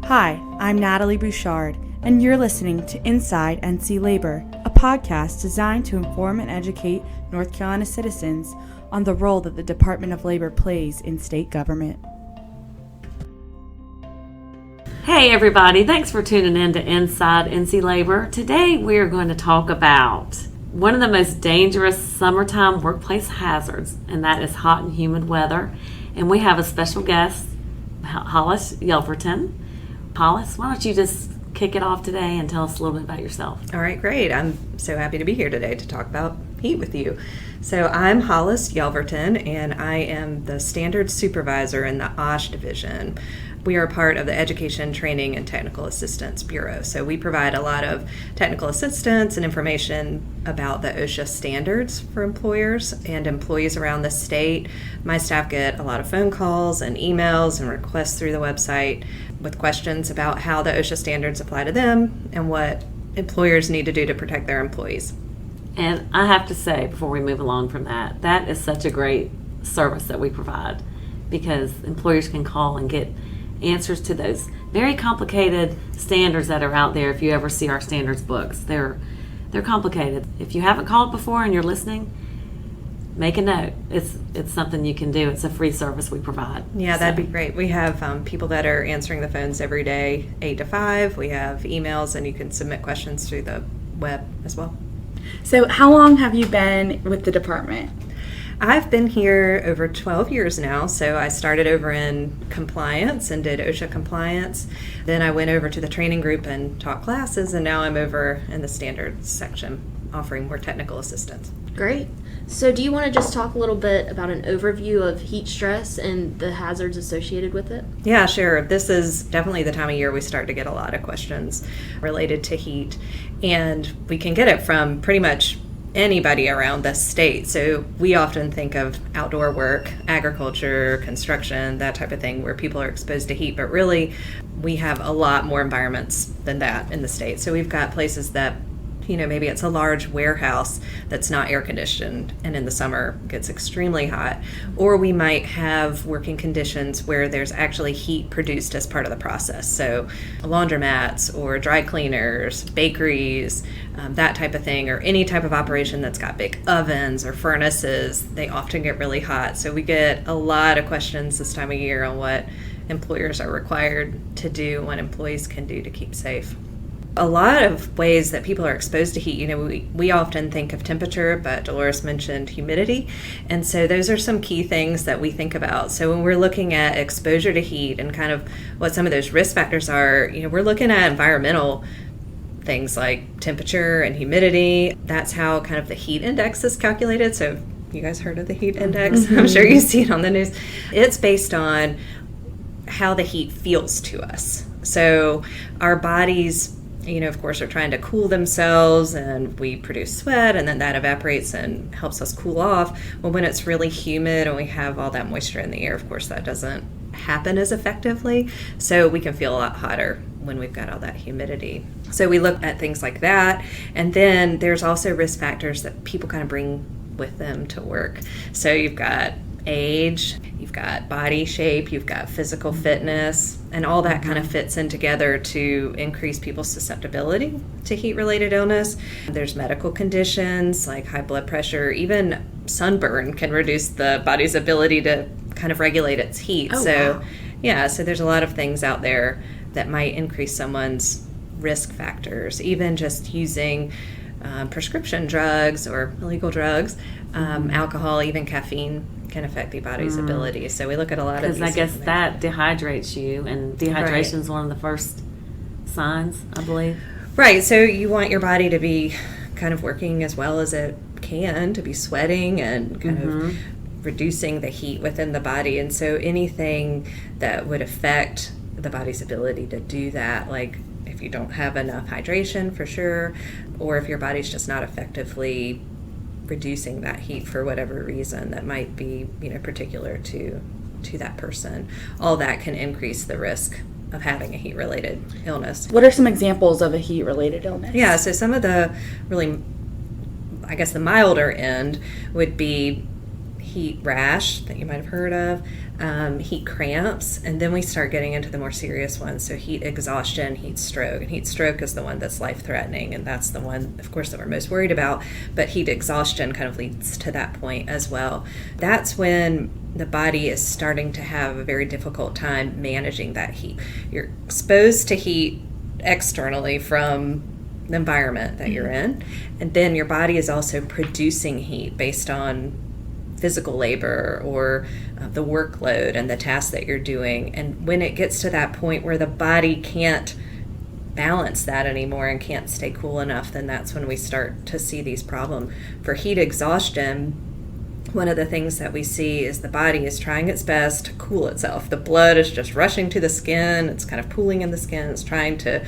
Hi, I'm Natalie Bouchard, and you're listening to Inside NC Labor, a podcast designed to inform and educate North Carolina citizens on the role that the Department of Labor plays in state government. Hey everybody, thanks for tuning in to Inside NC Labor. Today we are going to talk about one of the most dangerous summertime workplace hazards, and that is hot and humid weather. And we have a special guest, Hollis Yelverton. Hollis, why don't you just kick it off today and tell us a little bit about yourself? All right, great. I'm so happy to be here today to talk about heat with you. So I'm Hollis Yelverton, and I am the Standards Supervisor in the OSH Division. We are part of the Education, Training, and Technical Assistance Bureau. So we provide a lot of technical assistance and information about the OSHA standards for employers and employees around the state. My staff get a lot of phone calls and emails and requests through the website with questions about how the OSHA standards apply to them and what employers need to do to protect their employees. And I have to say, before we move along from that, that is such a great service that we provide, because employers can call and get answers to those very complicated standards that are out there. If you ever see our standards books, they're complicated. If you haven't called before and you're listening, make a note. It's something you can do. It's a free service we provide. Yeah, that'd be great. We have people that are answering the phones every day, 8 to 5. We have emails, and you can submit questions through the web as well. So how long have you been with the department? I've been here over 12 years now. So I started over in compliance and did OSHA compliance. Then I went over to the training group and taught classes, and now I'm over in the standards section offering more technical assistance. Great. So do you want to just talk a little bit about an overview of heat stress and the hazards associated with it? Yeah, sure. This is definitely the time of year we start to get a lot of questions related to heat, and we can get it from pretty much anybody around the state. So we often think of outdoor work, agriculture, construction, that type of thing, where people are exposed to heat, but really we have a lot more environments than that in the state. So we've got places that, maybe it's a large warehouse that's not air conditioned and in the summer gets extremely hot. Or we might have working conditions where there's actually heat produced as part of the process. So laundromats or dry cleaners, bakeries, that type of thing, or any type of operation that's got big ovens or furnaces, they often get really hot. So we get a lot of questions this time of year on what employers are required to do, what employees can do to keep safe. A lot of ways that people are exposed to heat, we often think of temperature, but Dolores mentioned humidity. And so those are some key things that we think about. So when we're looking at exposure to heat and kind of what some of those risk factors are, we're looking at environmental things like temperature and humidity. That's how kind of the heat index is calculated. So you guys heard of the heat index? Mm-hmm. I'm sure you see it on the news. It's based on how the heat feels to us. So our bodies, of course, are trying to cool themselves, and we produce sweat, and then that evaporates and helps us cool off. Well, when it's really humid and we have all that moisture in the air, of course, that doesn't happen as effectively. So we can feel a lot hotter when we've got all that humidity. So we look at things like that. And then there's also risk factors that people kind of bring with them to work. So you've got age, you've got body shape, you've got physical fitness, and all that kind of fits in together to increase people's susceptibility to heat-related illness. There's medical conditions like high blood pressure, even sunburn can reduce the body's ability to kind of regulate its heat. So there's a lot of things out there that might increase someone's risk factors, even just using prescription drugs or illegal drugs, alcohol, even caffeine can affect the body's ability. So we look at a lot of these. Because I guess that dehydrates you, and dehydration is one of the first signs, I believe. Right. So you want your body to be kind of working as well as it can, to be sweating and kind of reducing the heat within the body. And so anything that would affect the body's ability to do that, like if you don't have enough hydration for sure, or if your body's just not effectively reducing that heat for whatever reason that might be particular to that person, all that can increase the risk of having a heat-related illness. What are some examples of a heat-related illness? Yeah, so some of the really, I guess the milder end would be heat rash that you might have heard of, heat cramps, and then we start getting into the more serious ones. So heat exhaustion, heat stroke. And heat stroke is the one that's life-threatening, and that's the one, of course, that we're most worried about. But heat exhaustion kind of leads to that point as well. That's when the body is starting to have a very difficult time managing that heat. You're exposed to heat externally from the environment that you're in, and then your body is also producing heat based on physical labor or the workload and the tasks that you're doing. And when it gets to that point where the body can't balance that anymore and can't stay cool enough, then that's when we start to see these problems. For heat exhaustion, one of the things that we see is the body is trying its best to cool itself. The blood is just rushing to the skin. It's kind of pooling in the skin. It's trying to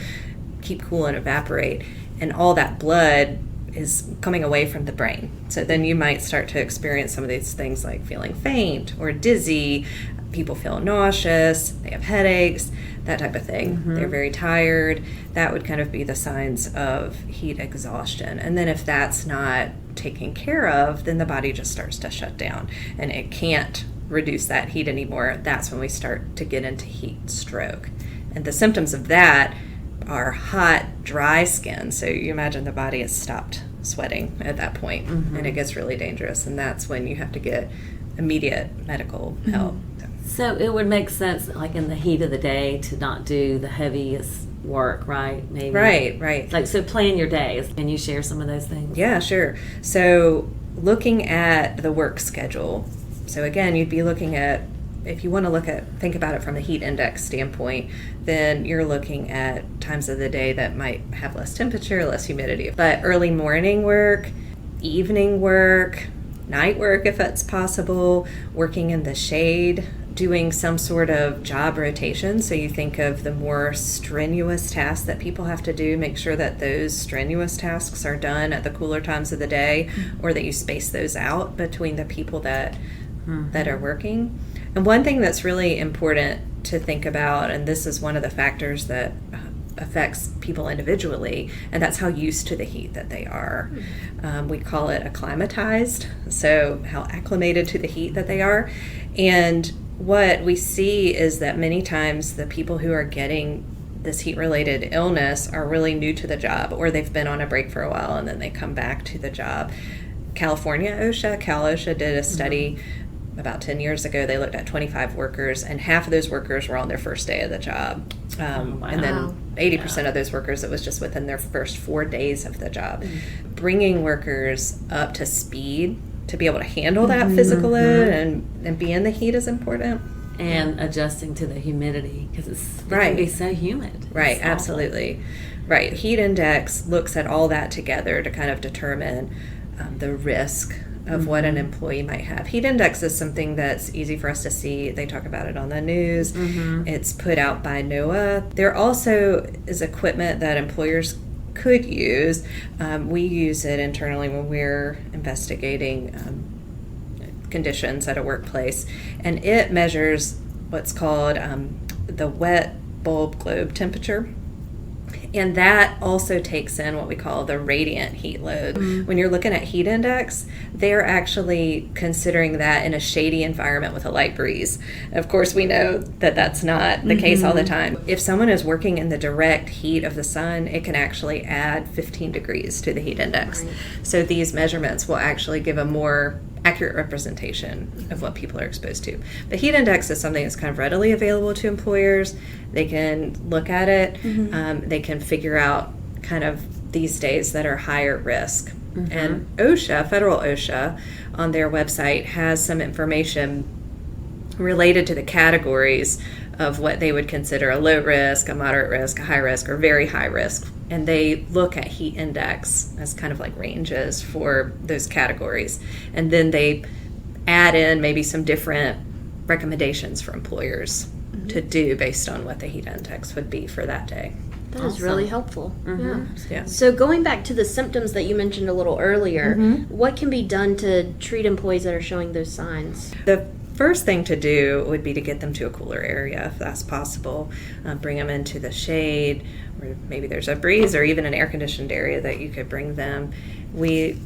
keep cool and evaporate. And all that blood is coming away from the brain. So then you might start to experience some of these things like feeling faint or dizzy. People feel nauseous. They have headaches, that type of thing. They're very tired. That would kind of be the signs of heat exhaustion. And then if that's not taken care of, then the body just starts to shut down and it can't reduce that heat anymore. That's when we start to get into heat stroke. And the symptoms of that are hot, dry skin. So you imagine the body has stopped sweating at that point, and it gets really dangerous. And that's when you have to get immediate medical help. So it would make sense, like in the heat of the day, to not do the heaviest work, right? Maybe. Right. Like, so plan your days. Can you share some of those things? Yeah, sure. So looking at the work schedule. So again, you'd be looking at, if you want to think about it from a heat index standpoint, then you're looking at times of the day that might have less temperature, less humidity. But early morning work, evening work, night work if that's possible, working in the shade, doing some sort of job rotation. So you think of the more strenuous tasks that people have to do, make sure that those strenuous tasks are done at the cooler times of the day, or that you space those out between the people that are working. And one thing that's really important to think about, and this is one of the factors that affects people individually, and that's how used to the heat that they are. We call it acclimatized, so how acclimated to the heat that they are. And what we see is that many times the people who are getting this heat-related illness are really new to the job, or they've been on a break for a while and then they come back to the job. California OSHA, Cal OSHA did a study about 10 years ago. They looked at 25 workers, and half of those workers were on their first day of the job. And then 80% of those workers, it was just within their first 4 days of the job. Bringing workers up to speed to be able to handle that physical load and be in the heat is important. And adjusting to the humidity, because it can be so humid. Right, absolutely. Right. Heat index looks at all that together to kind of determine the risk of what an employee might have. Heat index is something that's easy for us to see. They talk about it on the news. It's put out by NOAA. There also is equipment that employers could use. We use it internally when we're investigating conditions at a workplace, and it measures what's called the wet bulb globe temperature. And that also takes in what we call the radiant heat load. When you're looking at heat index, they're actually considering that in a shady environment with a light breeze. Of course, we know that that's not the case all the time. If someone is working in the direct heat of the sun, it can actually add 15 degrees to the heat index. So these measurements will actually give a more accurate representation of what people are exposed to. The heat index is something that's kind of readily available to employers. They can look at it. They can figure out kind of these days that are higher risk. And OSHA, federal OSHA, on their website has some information related to the categories of what they would consider a low risk, a moderate risk, a high risk, or very high risk. And they look at heat index as kind of like ranges for those categories. And then they add in maybe some different recommendations for employers to do based on what the heat index would be for that day. That is really helpful. Yeah. So going back to the symptoms that you mentioned a little earlier, what can be done to treat employees that are showing those signs? The first thing to do would be to get them to a cooler area if that's possible. Bring them into the shade, or maybe there's a breeze or even an air-conditioned area that you could bring them. We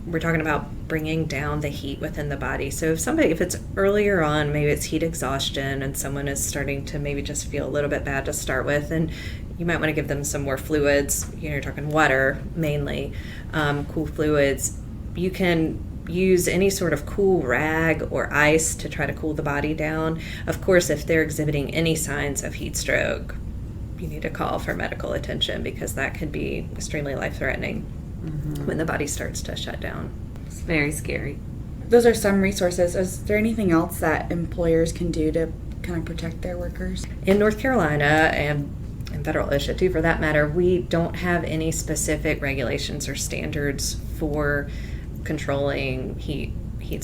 we're talking about bringing down the heat within the body. So if it's earlier on, maybe it's heat exhaustion and someone is starting to maybe just feel a little bit bad to start with, and you might want to give them some more fluids. You're talking water mainly, cool fluids. You can use any sort of cool rag or ice to try to cool the body down. Of course, if they're exhibiting any signs of heat stroke, you need to call for medical attention, because that could be extremely life-threatening when the body starts to shut down. It's very scary. Those are some resources. Is there anything else that employers can do to kind of protect their workers? In North Carolina, and in federal OSHA too for that matter, we don't have any specific regulations or standards for controlling heat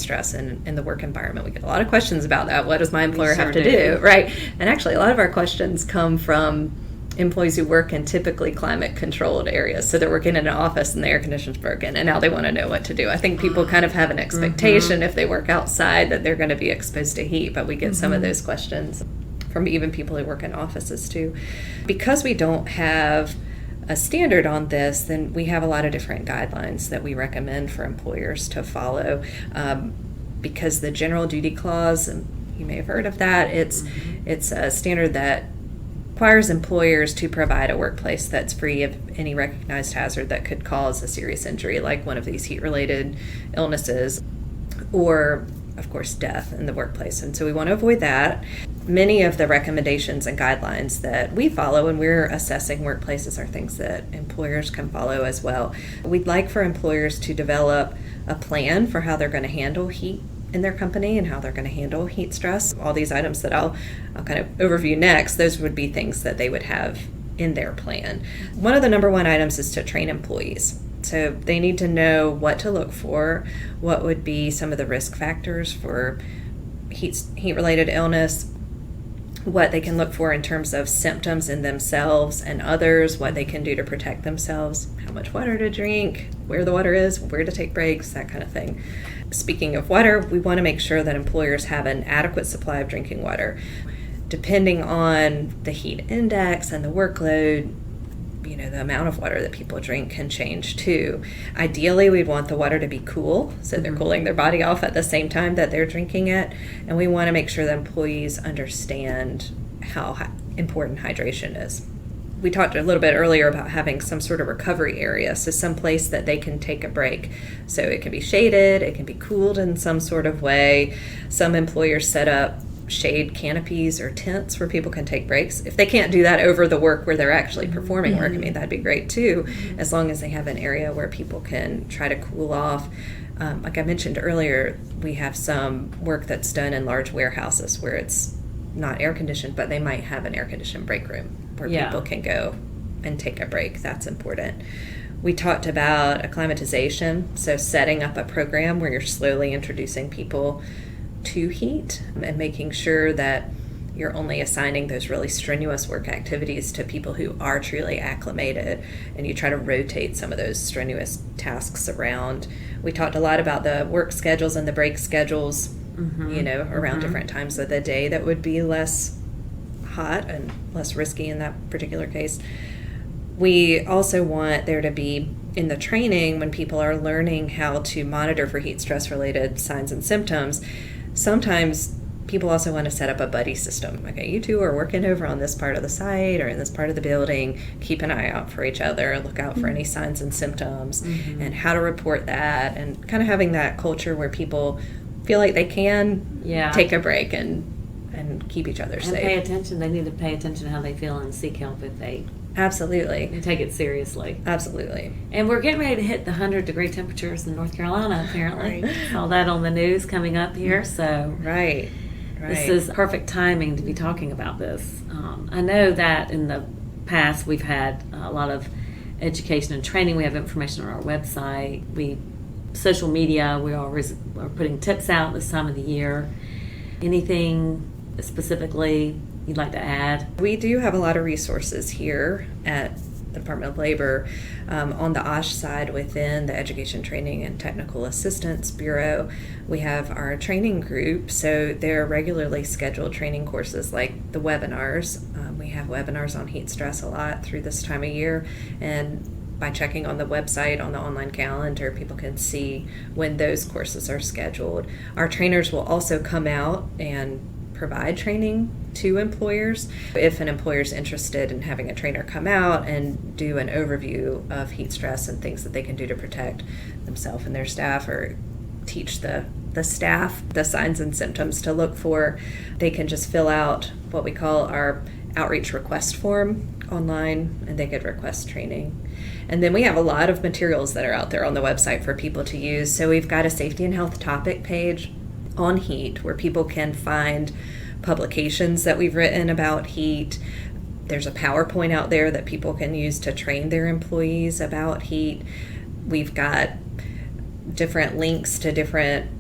stress in the work environment. We get a lot of questions about that. What does my employer have to do? Right. And actually, a lot of our questions come from employees who work in typically climate controlled areas. So they're working in an office and the air conditioning's broken, and now they want to know what to do. I think people kind of have an expectation if they work outside that they're going to be exposed to heat, but we get some of those questions from even people who work in offices too. Because we don't have a standard on this, then we have a lot of different guidelines that we recommend for employers to follow. Because the general duty clause, and you may have heard of that, it's a standard that requires employers to provide a workplace that's free of any recognized hazard that could cause a serious injury, like one of these heat-related illnesses, or of course death in the workplace. And so we want to avoid that. Many of the recommendations and guidelines that we follow when we're assessing workplaces are things that employers can follow as well. We'd like for employers to develop a plan for how they're going to handle heat in their company and how they're going to handle heat stress. All these items that I'll kind of overview next, those would be things that they would have in their plan. One of the number one items is to train employees. So they need to know what to look for, what would be some of the risk factors for heat-related illness, what they can look for in terms of symptoms in themselves and others, what they can do to protect themselves, how much water to drink, where the water is, where to take breaks, that kind of thing. Speaking of water, we want to make sure that employers have an adequate supply of drinking water. Depending on the heat index and the workload, the amount of water that people drink can change too. Ideally, we'd want the water to be cool, so they're cooling their body off at the same time that they're drinking it. And we want to make sure that employees understand how important hydration is. We talked a little bit earlier about having some sort of recovery area, so some place that they can take a break. So it can be shaded, it can be cooled in some sort of way. Some employers set up shade canopies or tents where people can take breaks. If they can't do that over the work where they're actually performing work, that'd be great too, as long as they have an area where people can try to cool off. Like I mentioned earlier, we have some work that's done in large warehouses where it's not air conditioned, but they might have an air conditioned break room where people can go and take a break. That's important. We talked about acclimatization, so setting up a program where you're slowly introducing people to heat and making sure that you're only assigning those really strenuous work activities to people who are truly acclimated, and you try to rotate some of those strenuous tasks around. We talked a lot about the work schedules and the break schedules, around different times of the day that would be less hot and less risky in that particular case. We also want there to be, in the training, when people are learning how to monitor for heat stress related signs and symptoms, sometimes people also want to set up a buddy system. Okay, you two are working over on this part of the site or in this part of the building. Keep an eye out for each other. Look out for any signs and symptoms and how to report that, and kind of having that culture where people feel like they can take a break and keep each other safe. And pay attention. They need to pay attention to how they feel and seek help if they Absolutely. take it seriously. Absolutely. And we're getting ready to hit the 100-degree temperatures in North Carolina, apparently. Saw that on the news coming up here, so Right. this is perfect timing to be talking about this. I know that in the past we've had a lot of education and training. We have information on our website. Social media, we always are putting tips out this time of the year. Anything specifically you'd like to add? We do have a lot of resources here at the Department of Labor on the OSH side within the Education, Training, and Technical Assistance Bureau. We have our training group, so they're regularly scheduled training courses like the webinars. We have webinars on heat stress a lot through this time of year, and by checking on the website, on the online calendar, people can see when those courses are scheduled. Our trainers will also come out and provide training to employers. If an employer is interested in having a trainer come out and do an overview of heat stress and things that they can do to protect themselves and their staff, or teach the staff the signs and symptoms to look for, they can just fill out what we call our outreach request form online, and they could request training. And then we have a lot of materials that are out there on the website for people to use. So we've got a safety and health topic page on heat where people can find publications that we've written about heat. There's a PowerPoint out there that people can use to train their employees about heat. We've got different links to different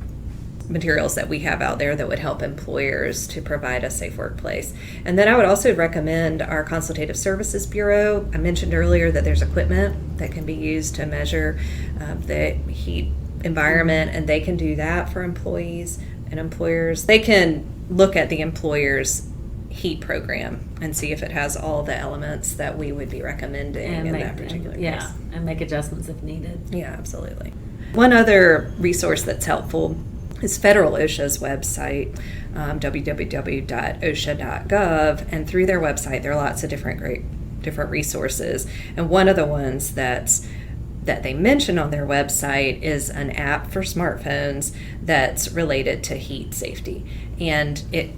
materials that we have out there that would help employers to provide a safe workplace. And then I would also recommend our Consultative Services Bureau. I mentioned earlier that there's equipment that can be used to measure the heat environment, and they can do that for employees and employers. They can look at the employer's heat program and see if it has all the elements that we would be recommending in that particular case. And make adjustments if needed. Yeah, absolutely. One other resource that's helpful is federal OSHA's website, www.osha.gov, and through their website there are lots of different resources. And one of the ones that they mention on their website is an app for smartphones that's related to heat safety, and it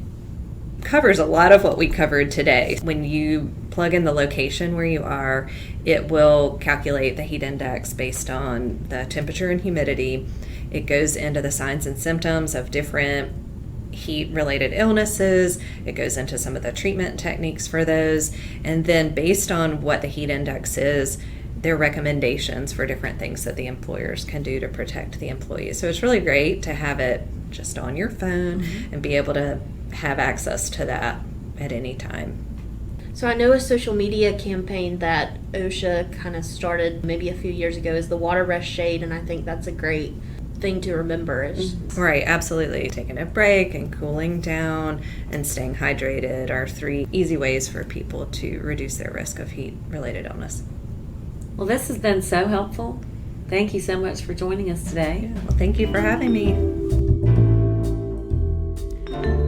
covers a lot of what we covered today. When you plug in the location where you are, it will calculate the heat index based on the temperature and humidity. It goes into the signs and symptoms of different heat-related illnesses. It goes into some of the treatment techniques for those. And then based on what the heat index is, there are recommendations for different things that the employers can do to protect the employees. So it's really great to have it just on your phone and be able to have access to that at any time. So I know a social media campaign that OSHA kind of started maybe a few years ago is the Water Rest Shade, and I think that's a great thing to remember. Right, absolutely. Taking a break and cooling down and staying hydrated are 3 easy ways for people to reduce their risk of heat-related illness. Well, this has been so helpful. Thank you so much for joining us today. Yeah, well, thank you for having me.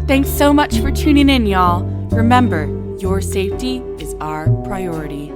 Thanks so much for tuning in, y'all. Remember, your safety is our priority.